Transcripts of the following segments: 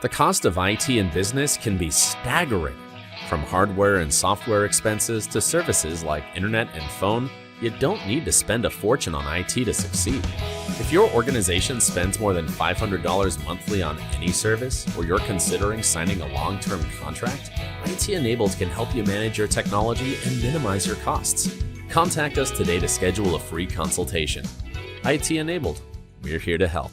The cost of IT in business can be staggering. From hardware and software expenses to services like internet and phone, you don't need to spend a fortune on IT to succeed. If your organization spends more than $500 monthly on any service, or you're considering signing a long-term contract, IT Enabled can help you manage your technology and minimize your costs. Contact us today to schedule a free consultation. IT Enabled, we're here to help.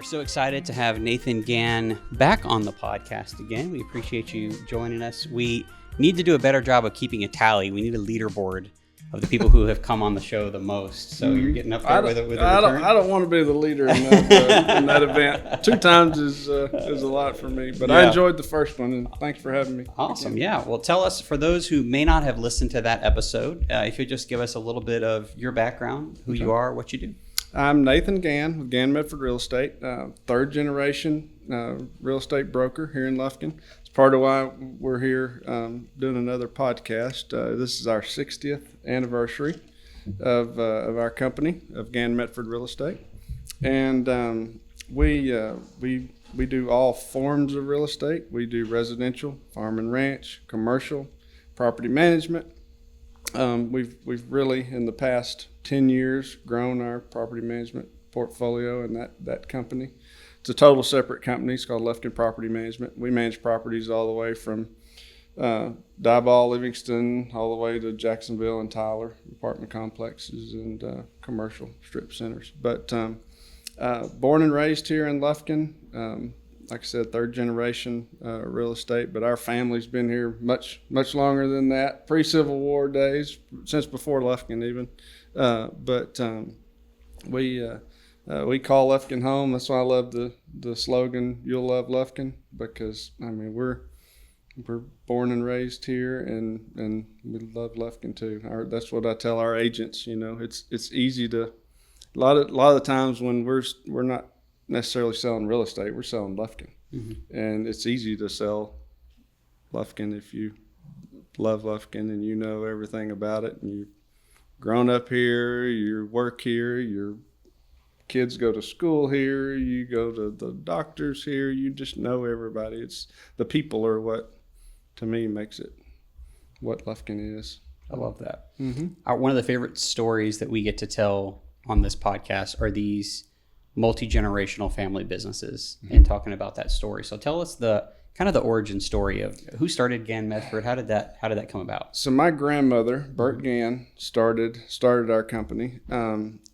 So excited to have Nathan Gann back on the podcast again. We appreciate you joining us. We need to do a better job of keeping a tally. We need a leaderboard of the people who have come on the show the most. So you're getting up there with a return? I don't want to be the leader in that event. 2 times is a lot for me, but yeah. I enjoyed the first one, and thanks for having me. Awesome. Yeah. Well, tell us, for those who may not have listened to that episode, if you'd just give us a little bit of your background, who you are, what you do. I'm Nathan Gann with Gann Medford Real Estate, 3rd generation real estate broker here in Lufkin. It's part of why we're here doing another podcast. This is our 60th anniversary of our company, of Gann Medford Real Estate. And we do all forms of real estate. We do residential, farm and ranch, commercial, property management. We've really, in the past 10 years, grown our property management portfolio and that company. It's a total separate company. It's called Lufkin Property Management. We manage properties all the way from Diboll, Livingston, all the way to Jacksonville and Tyler, apartment complexes and commercial strip centers. But born and raised here in Lufkin, like I said, 3rd generation real estate, but our family's been here much longer than that, pre-Civil War days, since before Lufkin even. But we call Lufkin home. That's why I love the slogan, "You'll love Lufkin," because I mean we're born and raised here, and we love Lufkin too. That's what I tell our agents. You know, it's easy to a lot of the times when we're not necessarily selling real estate, we're selling Lufkin. Mm-hmm. And it's easy to sell Lufkin if you love Lufkin and you know everything about it, and you've grown up here, you work here, your kids go to school here, you go to the doctors here, you just know everybody. It's the people are what, to me, makes it what Lufkin is. I love that. Mm-hmm. One of the favorite stories that we get to tell on this podcast are these multi-generational family businesses, and talking about that story. So tell us the kind of the origin story of who started Gann Medford. How did that come about? So my grandmother, Bert Gann, started our company.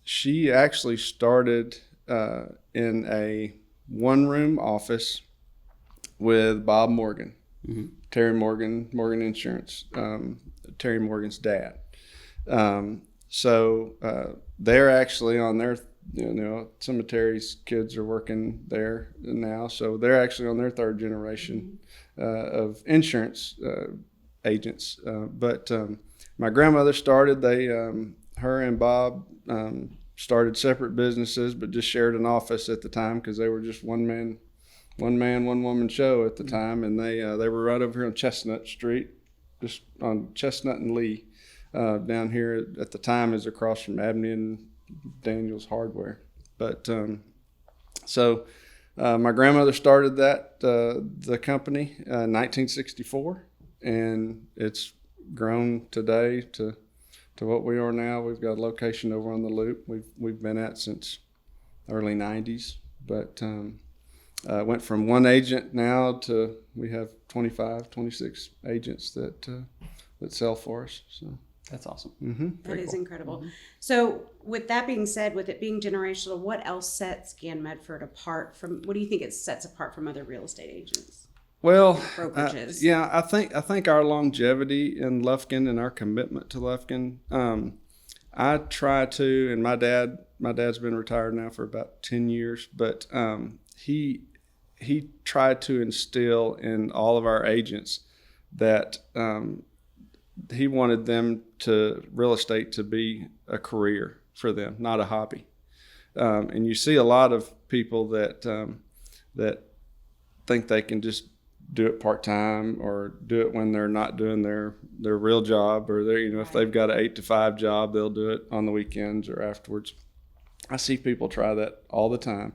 She actually started in a 1-room office with Bob Morgan, Terry Morgan Insurance, Terry Morgan's dad. So they're actually on their Cemetery's kids are working there now, so they're actually on their 3rd generation of insurance agents. But my grandmother started. Her and Bob started separate businesses, but just shared an office at the time because they were just one man, one woman show at the time, and they were right over here on Chestnut Street, just on Chestnut and Lee, down here at the time is across from Abney and Daniel's Hardware. But so my grandmother started the company in 1964, and it's grown today to what we are now. We've got a location over on the Loop we've been at since early 90s, but went from 1 agent now to we have 26 agents that sell for us. So that's awesome. Mm-hmm. That is incredible. Mm-hmm. So with that being said, with it being generational, what else sets Gann Medford apart from, what do you think it sets apart from other real estate agents? Well, brokerages? I think our longevity in Lufkin and our commitment to Lufkin, I try to, and my dad's been retired now for about 10 years, but he tried to instill in all of our agents that he wanted them real estate to be a career for them, not a hobby. And you see a lot of people that think they can just do it part-time or do it when they're not doing their real job, or if they've got an 8 to 5 job, they'll do it on the weekends or afterwards. I see people try that all the time.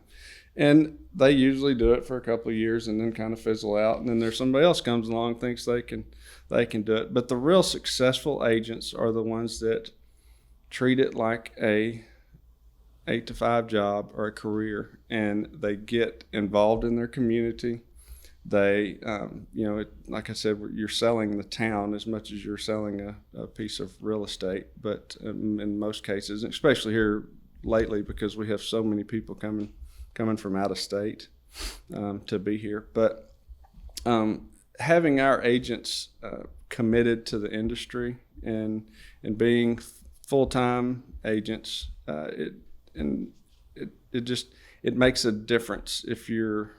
And they usually do it for a couple of years and then kind of fizzle out. And then there's somebody else comes along, thinks they can do it. But the real successful agents are the ones that treat it like a 8-to-5 job or a career, and they get involved in their community. They, like I said, you're selling the town as much as you're selling a piece of real estate. But in most cases, especially here lately, because we have so many people coming from out of state to be here. But having our agents committed to the industry and being full-time agents, it makes a difference if you're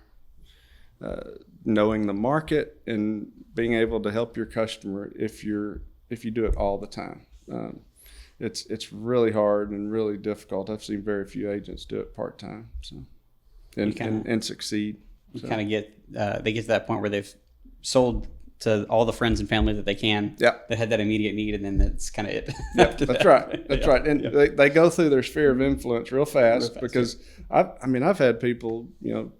knowing the market and being able to help your customer if you do it all the time. It's really hard and really difficult. I've seen very few agents do it part-time, and succeed. You kind of get they get to that point where they've sold to all the friends and family that they can that had that immediate need, and then that's kind of it. That's right. That's right. And they go through their sphere of influence real fast because I've had people,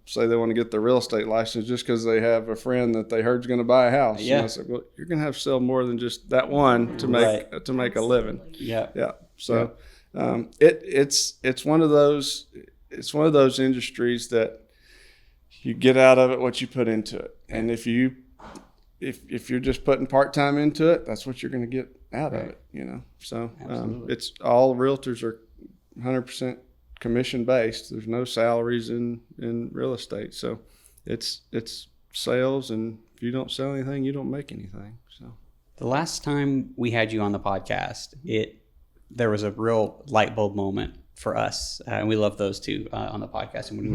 say they want to get their real estate license just because they have a friend that they heard's going to buy a house. Yeah. And I said, well, you're going to have to sell more than just that one to make a living. Yeah. Yeah. So it's one of those industries that you get out of it what you put into it. And if you're just putting part-time into it, that's what you're going to get out of it, So it's all realtors are 100% commission based. There's no salaries in real estate. So it's sales, and if you don't sell anything, you don't make anything. So the last time we had you on the podcast, there was a real light bulb moment for us, and we love those too on the podcast. And when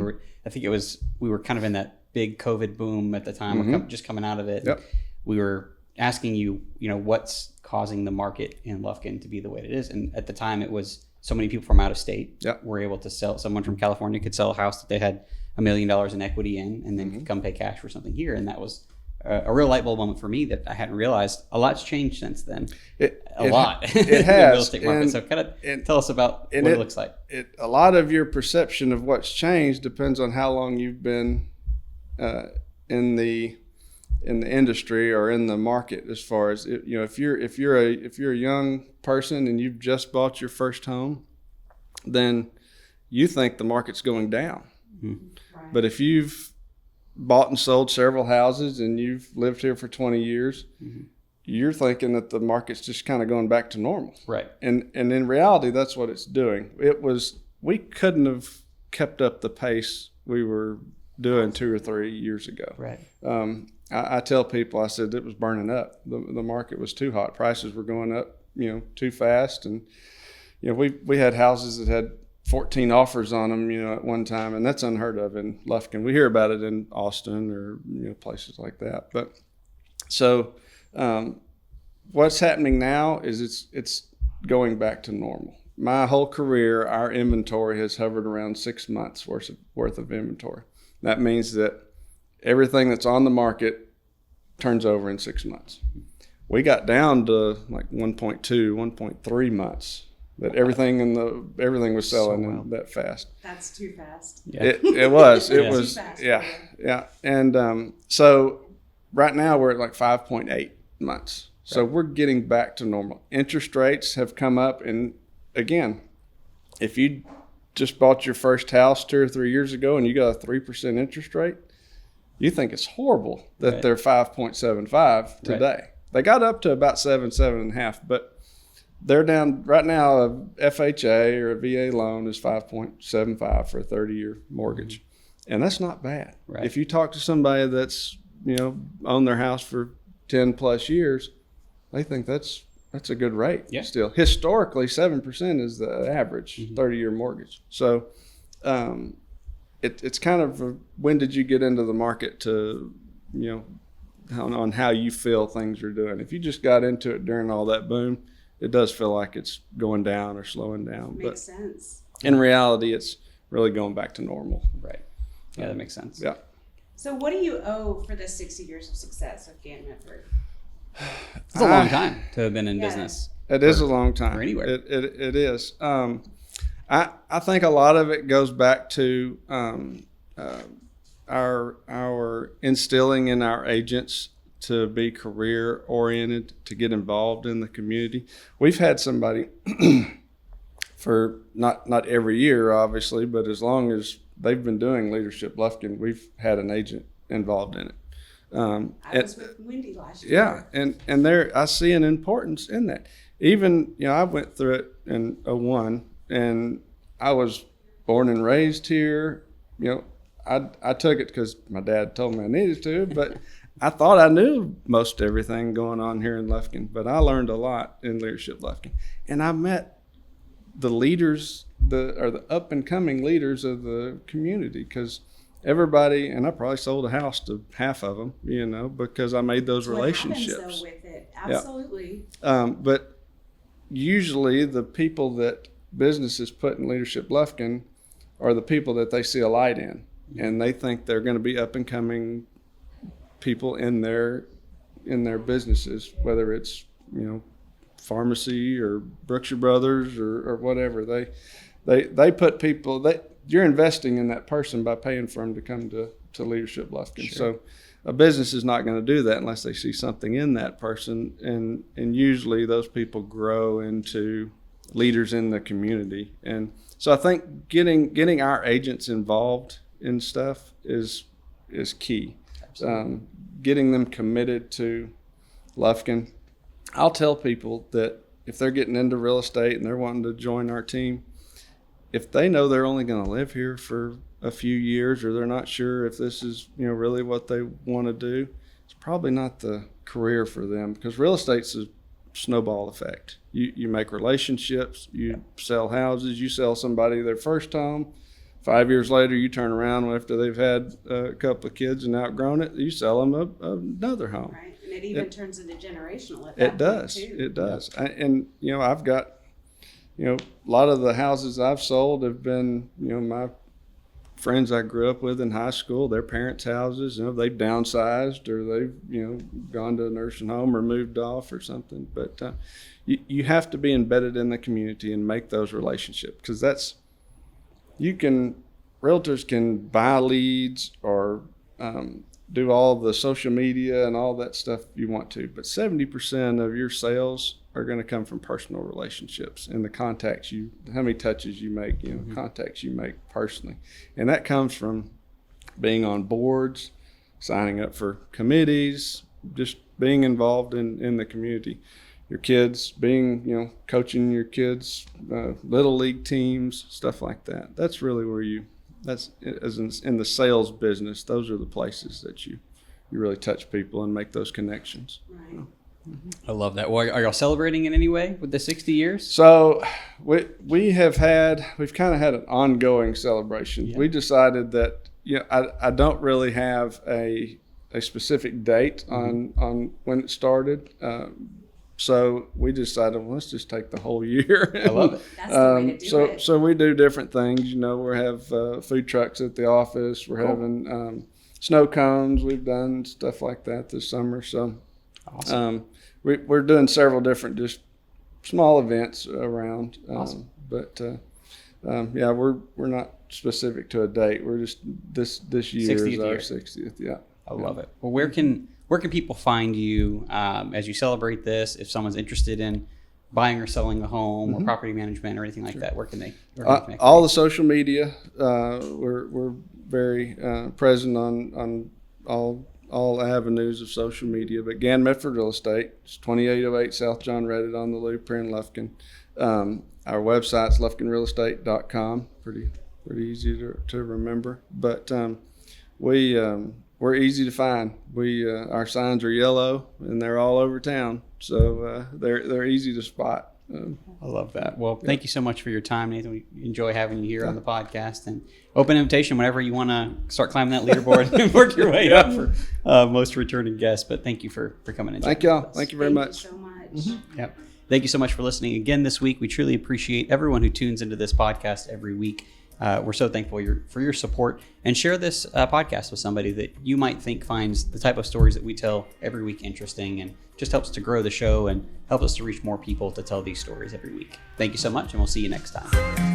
we were kind of in that big COVID boom at the time, we're just coming out of it. Yep. We were asking you, what's causing the market in Lufkin to be the way it is. And at the time, it was so many people from out of state were able to sell. Someone from California could sell a house that they had $1 million in equity in, and then could come pay cash for something here. And that was a real light bulb moment for me that I hadn't realized. A lot's changed since then. It has. In the real estate market. So kind of tell us about what it looks like. A lot of your perception of what's changed depends on how long you've been in the industry or in the market. As far as if you're a young person and you've just bought your first home, then you think the market's going down. Right. But if you've bought and sold several houses and you've lived here for 20 years, you're thinking that the market's just kind of going back to normal. Right. And in reality, that's what it's doing. We couldn't have kept up the pace we were doing 2 or 3 years ago. Right. I tell people, I said it was burning up. The market was too hot. Prices were going up, too fast. And, we had houses that had 14 offers on them, at one time, and that's unheard of in Lufkin. We hear about it in Austin or, places like that. But so what's happening now is it's going back to normal. My whole career, our inventory has hovered around 6 months worth of inventory. That means that everything that's on the market turns over in 6 months. We got down to like 1.2, 1.3 months that everything was selling that fast. That's too fast. Yeah. It was. It was. Too fast. Yeah. And so right now we're at like 5.8 months. So we're getting back to normal. Interest rates have come up, and again, if you just bought your first house 2 or 3 years ago and you got a 3% interest rate, you think it's horrible that they're 5.75 today. Right. They got up to about 7.5, but they're down right now. A FHA or a VA loan is 5.75 for a 30-year mortgage, and that's not bad. Right. If you talk to somebody that's owned their house for 10 plus years, they think that's a good rate. Yeah. Still, historically, 7% is the average 30-year mortgage. So it's kind of when did you get into the market to, on how you feel things are doing. If you just got into it during all that boom, it does feel like it's going down or slowing down. Makes sense. In reality, it's really going back to normal. Right. Yeah, that makes sense. Yeah. So what do you owe for the 60 years of success of Gann Medford? It's a long time to have been in business. It is a long time. Or anywhere. It is. I think a lot of it goes back to our instilling in our agents to be career oriented, to get involved in the community. We've had somebody for not every year, obviously, but as long as they've been doing Leadership Lufkin, we've had an agent involved in it. I was with Wendy last year. Yeah, and there I see an importance in that. Even, I went through it in 2001, and I was born and raised here. I took it because my dad told me I needed to, but I thought I knew most everything going on here in Lufkin. But I learned a lot in Leadership Lufkin, and I met the leaders, the up and coming leaders of the community, because everybody, and I probably sold a house to half of them, because I made those relationships. What happens, though, with it? Absolutely. Yeah. But usually the people that businesses put in Leadership Lufkin are the people that they see a light in, and they think they're going to be up and coming people in their businesses, whether it's pharmacy or Brookshire Brothers or whatever. They put people you're investing in that person by paying for them to come to Leadership Lufkin. Sure. So a business is not going to do that unless they see something in that person, and usually those people grow into leaders in the community. And so I think getting our agents involved in stuff is key. Getting them committed to Lufkin. I'll tell people that if they're getting into real estate and they're wanting to join our team, if they know they're only going to live here for a few years, or they're not sure if this is really what they want to do, it's probably not the career for them, because real estate's a snowball effect. You make relationships, you sell houses, you sell somebody their first home. 5 years later, you turn around after they've had a couple of kids and outgrown it, you sell them another home. Right, and it even turns into generational at that It does. point, too. It does. And I've got, a lot of the houses I've sold have been, my friends I grew up with in high school, their parents' houses. They've downsized, or they've, gone to a nursing home or moved off or something. But you have to be embedded in the community and make those relationships, because realtors can buy leads or do all the social media and all that stuff you want to, but 70% of your sales are going to come from personal relationships and the contacts how many touches you make, contacts you make personally. And that comes from being on boards, signing up for committees, just being involved in the community. Your kids, being, coaching your kids, little league teams, stuff like that. That's really where that's as in the sales business, those are the places that you really touch people and make those connections. Right. I love that. Well, are y'all celebrating in any way with the 60 years? So we've kind of had an ongoing celebration. Yeah. We decided that, I don't really have a specific date on when it started. So we decided, well, let's just take the whole year. I love it. That's the way to do it. So we do different things. We have food trucks at the office. We're having snow cones. We've done stuff like that this summer. So awesome. We're doing several different just small events around. Awesome. We're not specific to a date. We're just this year is our 60th. Yeah. I love it. Well, where can people find you as you celebrate this? If someone's interested in buying or selling a home or property management or anything like that, where can they connect? All the social media. We're very present on all avenues of social media. But Gann Medford Real Estate, it's 2808 South John Reddit on the Loop here in Lufkin. Our website's lufkinrealestate.com. Pretty easy to remember. But we're easy to find. Our signs are yellow and they're all over town, so they're easy to spot. I love that. Well, thank you so much for your time, Nathan. We enjoy having you here on the podcast, and open invitation whenever you want to start climbing that leaderboard and work your way up for most returning guests. But thank you for coming in. Thank y'all. Thank you very much. Thank you so much. Mm-hmm. Yep. Thank you so much for listening again this week. We truly appreciate everyone who tunes into this podcast every week. We're so thankful for your support, and share this podcast with somebody that you might think finds the type of stories that we tell every week interesting, and just helps to grow the show and helps us to reach more people to tell these stories every week. Thank you so much, and we'll see you next time.